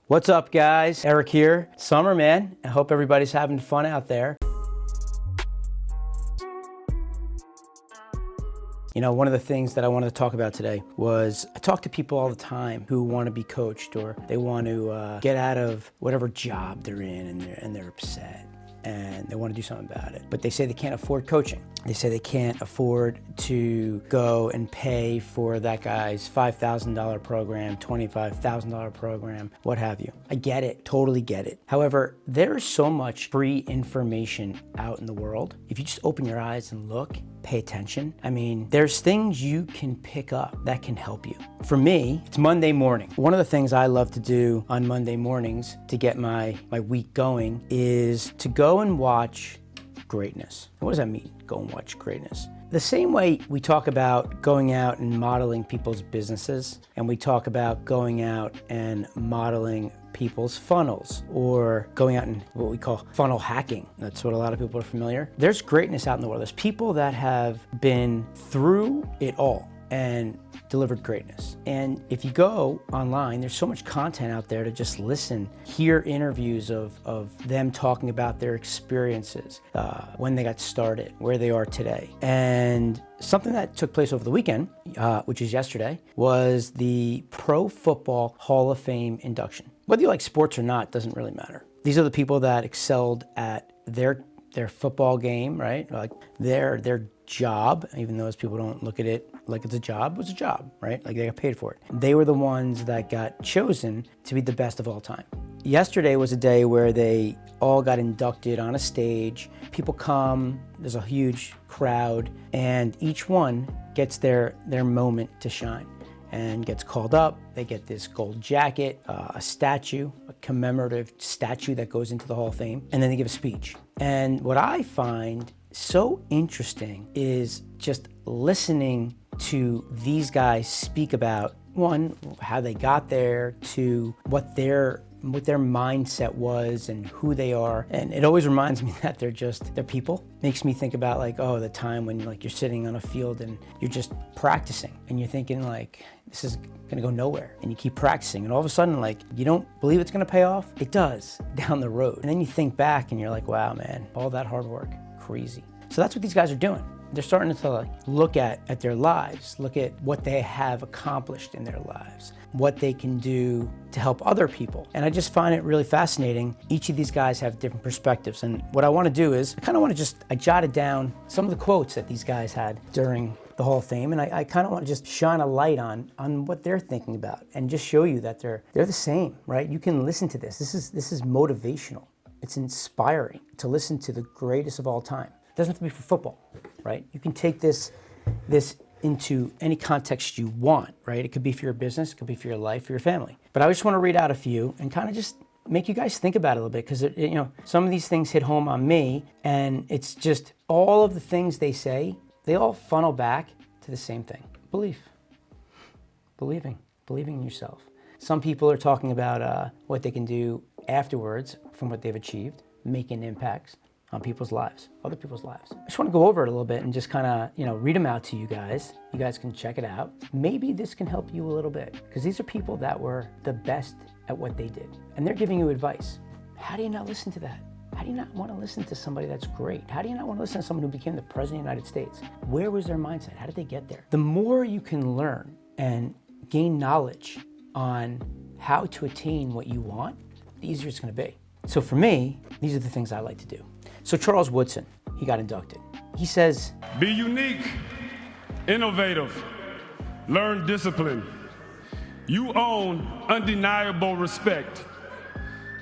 What's up, guys? Eric here. Summer, man. I hope everybody's having fun out there. You know, one of the things that I wanted to talk about today was I talk to people all the time who want to be coached or they want to get out of whatever job they're in and they're upset and they want to do something about it. But they say they can't afford coaching. They say they can't afford to go and pay for that guy's $5,000 program, $25,000 program, what have you. I get it, totally get it. However, there is so much free information out in the world. If you just open your eyes and look, pay attention. I mean, there's things you can pick up that can help you. For me, it's Monday morning. One of the things I love to do on Monday mornings to get my week going is to go and watch greatness. And what does that mean, go and watch greatness? The same way we talk about going out and modeling people's businesses, and we talk about going out and modeling people's funnels, or going out and what we call funnel hacking. That's what a lot of people are familiar. There's greatness out in the world. There's people that have been through it all and delivered greatness. And if you go online, there's so much content out there to just listen, hear interviews of them talking about their experiences, when they got started, where they are today. And something that took place over the weekend, which is yesterday, was the Pro Football Hall of Fame induction. Whether you like sports or not doesn't really matter. These are the people that excelled at their football game, right? Like their job, even though people don't look at it like it's a job, it was a job, right? Like they got paid for it. They were the ones that got chosen to be the best of all time. Yesterday was a day where they all got inducted on a stage. People come, there's a huge crowd, and each one gets their moment to shine and gets called up. They get this gold jacket, a statue, a commemorative statue that goes into the Hall of Fame, and then they give a speech. And what I find so interesting is just listening to these guys speak about, one, how they got there, two, what their mindset was and who they are. And it always reminds me that they're people. Makes me think about like, oh, the time when like you're sitting on a field and you're just practicing and you're thinking like, this is gonna go nowhere. And you keep practicing and all of a sudden like, you don't believe it's gonna pay off? It does down the road. And then you think back and you're like, wow, man, all that hard work, crazy. So that's what these guys are doing. They're starting to like look at their lives, look at what they have accomplished in their lives, what they can do to help other people. And I just find it really fascinating. Each of these guys have different perspectives. And what I want to do is I jotted down some of the quotes that these guys had during the Hall of Fame. And I kind of want to just shine a light on what they're thinking about and just show you that they're the same, right? You can listen to this. This is motivational. It's inspiring to listen to the greatest of all time. It doesn't have to be for football, right? You can take this into any context you want, right? It could be for your business, it could be for your life, for your family. But I just want to read out a few and kind of just make you guys think about it a little bit, because some of these things hit home on me, and it's just all of the things they say, they all funnel back to the same thing: believing in yourself. Some people are talking about what they can do afterwards from what they've achieved, making impacts on people's lives, other people's lives. I just want to go over it a little bit and just kind of, read them out to you guys. You guys can check it out. Maybe this can help you a little bit, because these are people that were the best at what they did, and they're giving you advice. How do you not listen to that? How do you not want to listen to somebody that's great? How do you not want to listen to someone who became the President of the United States? Where was their mindset? How did they get there? The more you can learn and gain knowledge on how to attain what you want, the easier it's going to be. So for me, these are the things I like to do. So Charles Woodson, he got inducted. He says, be unique, innovative, learn discipline. You own undeniable respect.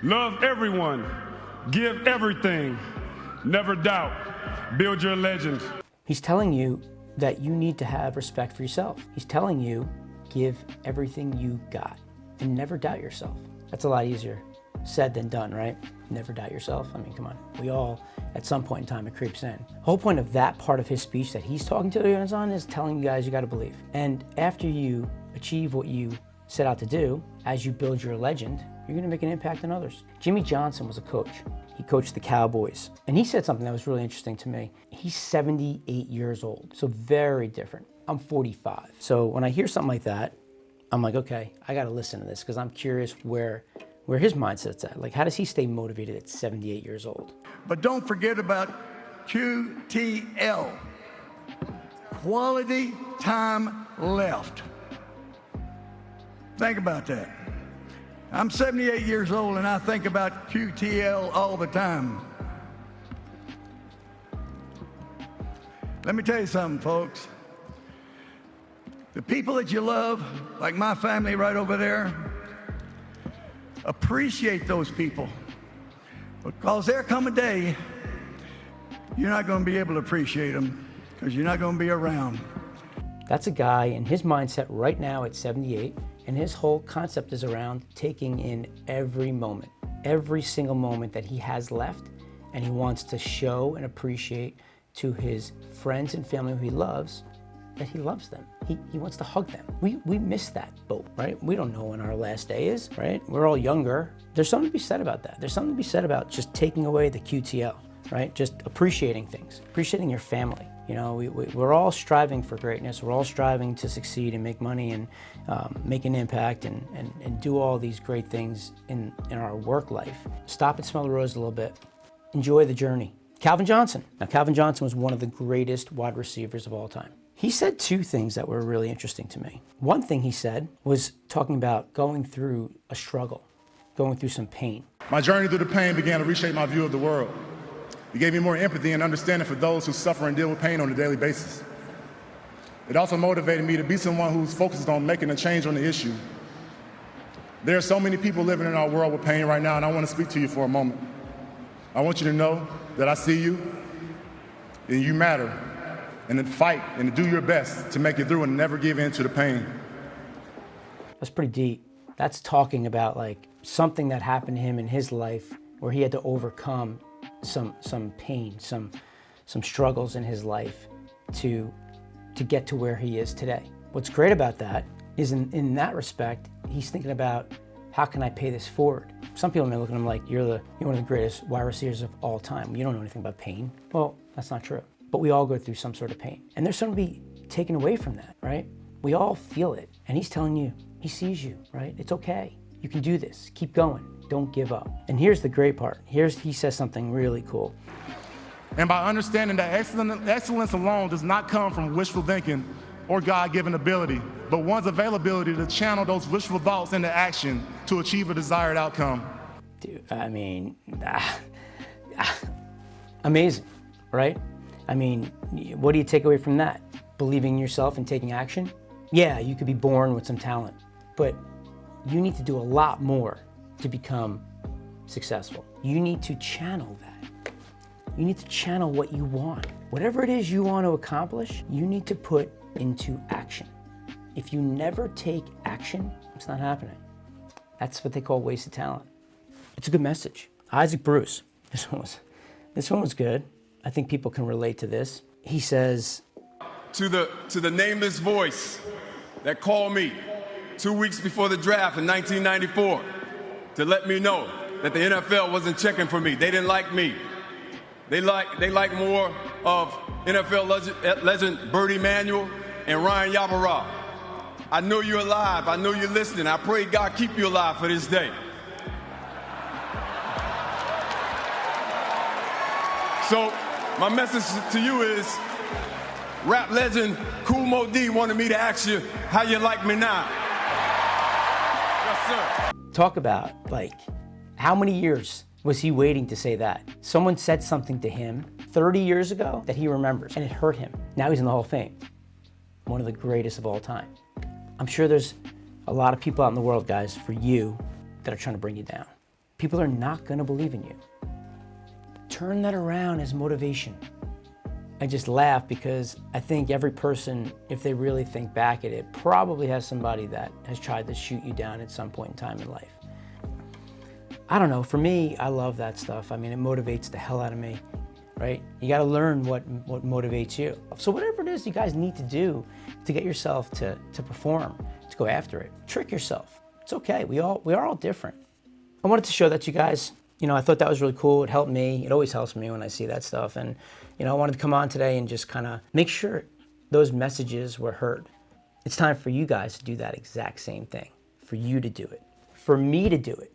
Love everyone, give everything, never doubt, build your legend. He's telling you that you need to have respect for yourself. He's telling you, give everything you got and never doubt yourself. That's a lot easier said than done, right? Never doubt yourself. I mean, come on. We all, at some point in time, it creeps in. The whole point of that part of his speech that he's talking to the audience on is telling you guys you got to believe. And after you achieve what you set out to do, as you build your legend, you're going to make an impact on others. Jimmy Johnson was a coach. He coached the Cowboys. And he said something that was really interesting to me. He's 78 years old, so very different. I'm 45. So when I hear something like that, I'm like, okay, I got to listen to this, because I'm curious where where his mindset's at. Like, how does he stay motivated at 78 years old? But don't forget about QTL, quality time left. Think about that. I'm 78 years old and I think about QTL all the time. Let me tell you something, folks. The people that you love, like my family right over there, appreciate those people. Because there come a day you're not going to be able to appreciate them because you're not going to be around. That's a guy in his mindset right now at 78, and his whole concept is around taking in every moment, every single moment that he has left, and he wants to show and appreciate to his friends and family who he loves that he loves them. He wants to hug them. We miss that boat, right? We don't know when our last day is, right? We're all younger. There's something to be said about that. There's something to be said about just taking away the QTL, right? Just appreciating things, appreciating your family. You know, we're all striving for greatness. We're all striving to succeed and make money and make an impact and do all these great things in our work life. Stop and smell the rose a little bit. Enjoy the journey. Calvin Johnson. Now, Calvin Johnson was one of the greatest wide receivers of all time. He said two things that were really interesting to me. One thing he said was talking about going through a struggle, going through some pain. My journey through the pain began to reshape my view of the world. It gave me more empathy and understanding for those who suffer and deal with pain on a daily basis. It also motivated me to be someone who's focused on making a change on the issue. There are so many people living in our world with pain right now, and I want to speak to you for a moment. I want you to know that I see you, and you matter, and to fight and to do your best to make it through and never give in to the pain. That's pretty deep. That's talking about like something that happened to him in his life where he had to overcome some pain, some struggles in his life to get to where he is today. What's great about that is in that respect, he's thinking about how can I pay this forward? Some people may look at him like you're one of the greatest wide receivers of all time. You don't know anything about pain. Well, that's not true. But we all go through some sort of pain. And there's something to be taken away from that, right? We all feel it. And he's telling you, he sees you, right? It's okay. You can do this. Keep going. Don't give up. And here's the great part. He says something really cool. And by understanding that excellence alone does not come from wishful thinking or God-given ability, but one's availability to channel those wishful thoughts into action to achieve a desired outcome. Dude, I mean, amazing, right? I mean, what do you take away from that? Believing in yourself and taking action? Yeah, you could be born with some talent, but you need to do a lot more to become successful. You need to channel that. You need to channel what you want. Whatever it is you want to accomplish, you need to put into action. If you never take action, it's not happening. That's what they call wasted talent. It's a good message. Isaac Bruce, this one was good. I think people can relate to this. He says, to the nameless voice that called me 2 weeks before the draft in 1994 to let me know that the NFL wasn't checking for me. They didn't like me. They like more of NFL legend Bertie Manuel and Ryan Yarborough. I know you're alive. I know you're listening. I pray God keep you alive for this day. So my message to you is, rap legend Kool Moe Dee wanted me to ask you how you like me now. Yes, sir. Talk about, like, how many years was he waiting to say that? Someone said something to him 30 years ago that he remembers, and it hurt him. Now he's in the Hall of Fame. One of the greatest of all time. I'm sure there's a lot of people out in the world, guys, for you, that are trying to bring you down. People are not gonna believe in you. Turn that around as motivation. I just laugh because I think every person, if they really think back at it, probably has somebody that has tried to shoot you down at some point in time in life. I don't know, for me, I love that stuff. I mean, it motivates the hell out of me, right? You gotta learn what motivates you. So whatever it is you guys need to do to get yourself to perform, to go after it, trick yourself. It's okay, we are all different. I wanted to show that to you guys. You know, I thought that was really cool. It helped me. It always helps me when I see that stuff. And, you know, I wanted to come on today and just kind of make sure those messages were heard. It's time for you guys to do that exact same thing, for you to do it, for me to do it.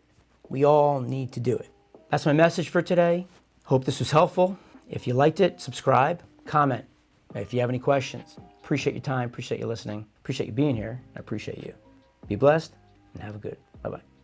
We all need to do it. That's my message for today. Hope this was helpful. If you liked it, subscribe, comment. If you have any questions, appreciate your time, appreciate you listening, appreciate you being here, I appreciate you. Be blessed and have a good. Bye-bye.